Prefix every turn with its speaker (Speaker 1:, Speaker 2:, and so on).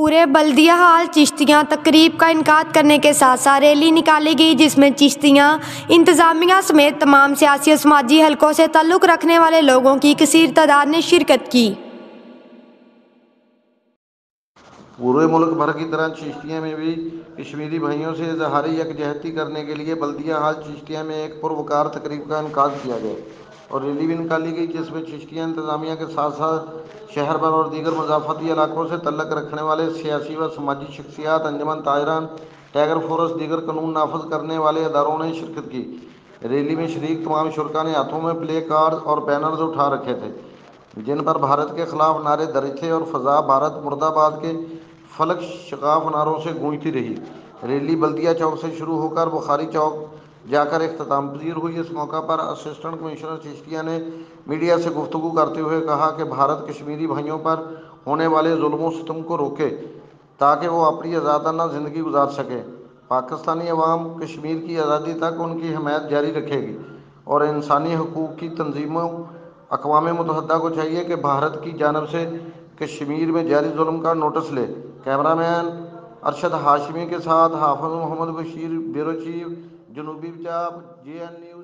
Speaker 1: پورے بلدیہ ہال چشتیاں تقریب کا انعقاد کرنے کے ساتھ ساتھ ریلی نکالی گئی، جس میں چشتیاں انتظامیہ سمیت تمام سیاسی اور سماجی حلقوں سے تعلق رکھنے والے لوگوں کی کثیر تعداد نے شرکت کی۔
Speaker 2: پورے ملک بھر کی طرح چشتیہ میں بھی کشمیری بھائیوں سے اظہار یکجہتی کرنے کے لیے بلدیہ ہال چشتیہ میں ایک پروقار تقریب کا انعقاد کیا گیا اور ریلی بھی نکالی گئی، جس میں چشتیہ انتظامیہ کے ساتھ ساتھ شہر بھر اور دیگر مضافاتی علاقوں سے تعلق رکھنے والے سیاسی و سماجی شخصیات، انجمن طاہران، ٹائیگر فورس، دیگر قانون نافذ کرنے والے اداروں نے شرکت کی۔ ریلی میں شریک تمام شرکاء نے ہاتھوں میں پلے کارڈز اور بینرز اٹھا رکھے تھے، جن پر بھارت کے خلاف نعرے درج تھے اور فضا بھارت مرد آباد کے فلک شگاف نعروں سے گونجتی رہی۔ ریلی بلدیہ چوک سے شروع ہو کر بخاری چوک جا کر اختتام پذیر ہوئی۔ اس موقع پر اسسٹنٹ کمشنر چشتیہ نے میڈیا سے گفتگو کرتے ہوئے کہا کہ بھارت کشمیری بھائیوں پر ہونے والے ظلم و ستم کو روکے تاکہ وہ اپنی آزادانہ زندگی گزار سکیں۔ پاکستانی عوام کشمیر کی آزادی تک ان کی حمایت جاری رکھے گی اور انسانی حقوق کی تنظیموں اقوام متحدہ کو چاہیے کہ بھارت کی جانب سے کشمیر میں جاری ظلم کا نوٹس لے۔ کیمرہ مین ارشد ہاشمی کے ساتھ حافظ محمد بشیر، بیورو چیف، جنوبی پنجاب، JN نیوز۔